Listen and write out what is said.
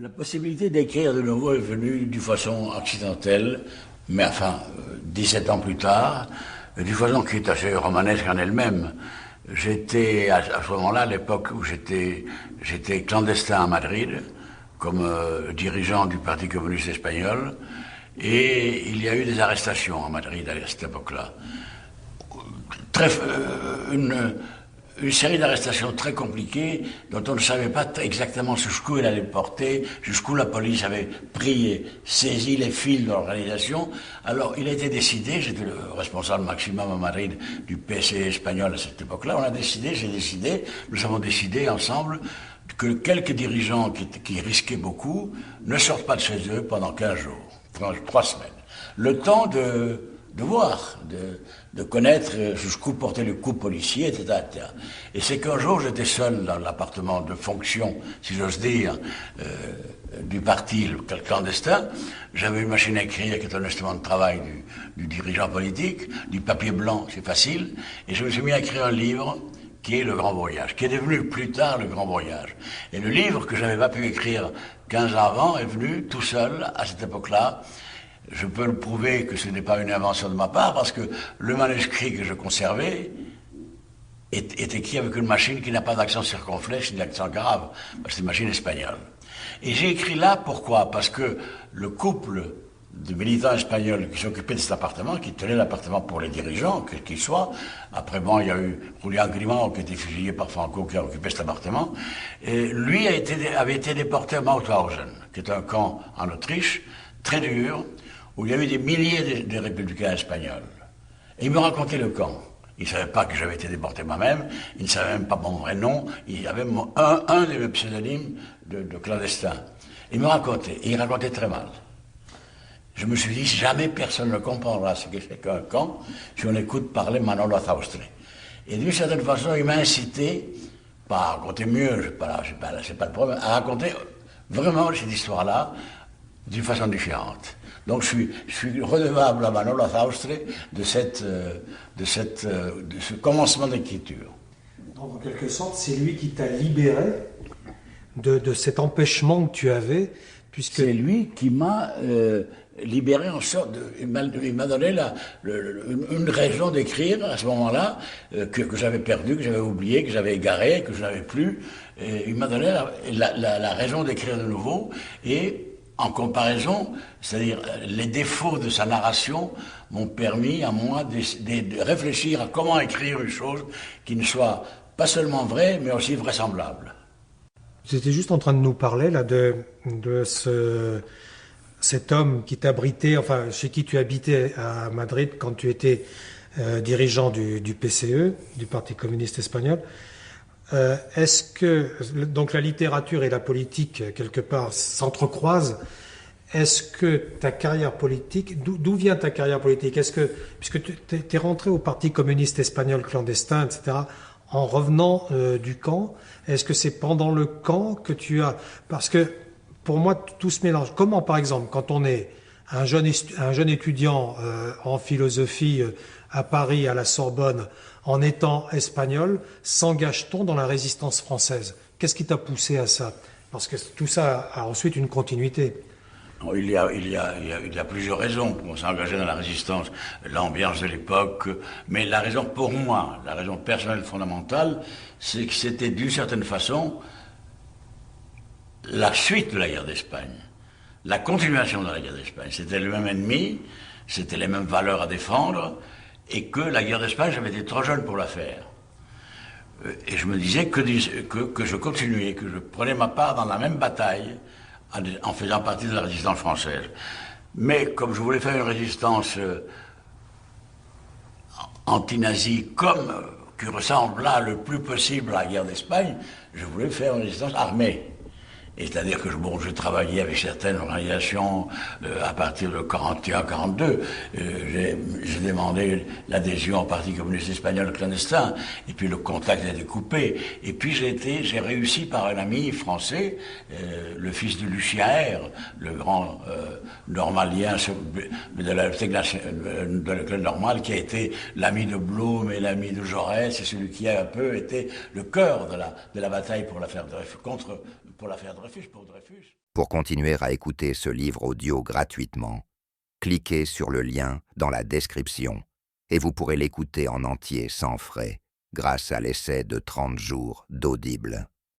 La possibilité d'écrire de nouveau est venue d'une façon accidentelle, mais enfin, 17 ans plus tard, d'une façon qui est assez romanesque en elle-même. J'étais, à ce moment-là, à l'époque où j'étais clandestin à Madrid, comme dirigeant du Parti communiste espagnol, et il y a eu des arrestations à Madrid à cette époque-là. Très, une série d'arrestations très compliquées dont on ne savait pas exactement jusqu'où elle allait porter, jusqu'où la police avait pris et saisi les fils de l'organisation. Alors il a été décidé, j'étais le responsable maximum à Madrid du PCE espagnol à cette époque-là, nous avons décidé ensemble que quelques dirigeants qui risquaient beaucoup ne sortent pas de chez eux pendant 15 jours, 3 semaines. Le temps de voir, de connaître jusqu'où portait le coup policier, etc., etc. Et c'est qu'un jour, j'étais seul dans l'appartement de fonction, si j'ose dire, du parti le clandestin. J'avais une machine à écrire qui est un instrument de travail du dirigeant politique, du papier blanc, c'est facile, et je me suis mis à écrire un livre qui est Le Grand Voyage, qui est devenu plus tard Le Grand Voyage. Et le livre que je n'avais pas pu écrire 15 ans avant est venu tout seul, à cette époque-là. Je peux le prouver que ce n'est pas une invention de ma part, parce que le manuscrit que je conservais est écrit avec une machine qui n'a pas d'accent circonflexe ni d'accent grave, parce que c'est une machine espagnole. Et j'ai écrit là, pourquoi? Parce que le couple de militants espagnols qui s'occupaient de cet appartement, qui tenaient l'appartement pour les dirigeants, quels qu'ils soient. Après, bon, il y a eu Julián Grimau qui a été fusillé par Franco, qui a occupé cet appartement. Et lui avait été déporté à Mauthausen, qui est un camp en Autriche, très dur, où il y avait des milliers de républicains espagnols. Et il me racontait le camp. Il ne savait pas que j'avais été déporté moi-même, il ne savait même pas mon vrai nom, il y avait un de mes pseudonymes de clandestin. Il me racontait, et il racontait très mal. Je me suis dit, jamais personne ne comprendra ce que c'est qu'un camp si on écoute parler Manolo Azaustre. Et d'une certaine façon, il m'a incité, pas à raconter mieux, c'est pas le problème, à raconter vraiment cette histoire-là d'une façon différente. Donc je suis redevable à Manolo Azaustre de ce commencement d'écriture. Donc en quelque sorte, c'est lui qui t'a libéré de cet empêchement que tu avais, puisque... C'est lui qui m'a libéré en sorte de... Il m'a donné une raison d'écrire à ce moment-là, que j'avais perdu, que j'avais oublié, que j'avais égaré, que je n'avais plus. Et il m'a donné la raison d'écrire de nouveau, et en comparaison, c'est-à-dire les défauts de sa narration m'ont permis à moi de réfléchir à comment écrire une chose qui ne soit pas seulement vraie, mais aussi vraisemblable. J'étais juste en train de nous parler là de cet homme qui t'abritait, enfin chez qui tu habitais à Madrid quand tu étais dirigeant du PCE, du Parti communiste espagnol. Est-ce que donc la littérature et la politique quelque part s'entrecroisent? Est-ce que ta carrière politique, d'où vient ta carrière politique? Est-ce que, puisque tu es rentré au Parti communiste espagnol clandestin, etc., en revenant du camp, est-ce que c'est pendant le camp que tu as... Parce que pour moi, tout se mélange. Comment, par exemple, quand on est un jeune étudiant en philosophie à Paris, à la Sorbonne, en étant espagnol, s'engage-t-on dans la résistance française? Qu'est-ce qui t'a poussé à ça? Parce que tout ça a ensuite une continuité. Il y a plusieurs raisons pour s'engager dans la résistance, l'ambiance de l'époque, mais la raison pour moi, la raison personnelle fondamentale, c'est que c'était d'une certaine façon la suite de la guerre d'Espagne, la continuation de la guerre d'Espagne. C'était le même ennemi, c'était les mêmes valeurs à défendre, et que la guerre d'Espagne, j'avais été trop jeune pour la faire. Et je me disais que je continuais, que je prenais ma part dans la même bataille, en faisant partie de la résistance française. Mais comme je voulais faire une résistance anti-nazie, qui ressemblait le plus possible à la guerre d'Espagne, je voulais faire une résistance armée. Et c'est-à-dire que je travaillais avec certaines organisations à partir de 41-42. J'ai demandé l'adhésion au Parti communiste espagnol clandestin, et puis le contact a été coupé. Et puis j'ai réussi par un ami français, le fils de Lucien R, le grand normalien de l'école normale, qui a été l'ami de Blum et l'ami de Jaurès, et celui qui a un peu été le cœur de la bataille pour l'affaire Dreyfus, pour l'affaire Dreyfus, pour Dreyfus. Pour continuer à écouter ce livre audio gratuitement, cliquez sur le lien dans la description et vous pourrez l'écouter en entier sans frais grâce à l'essai de 30 jours d'Audible.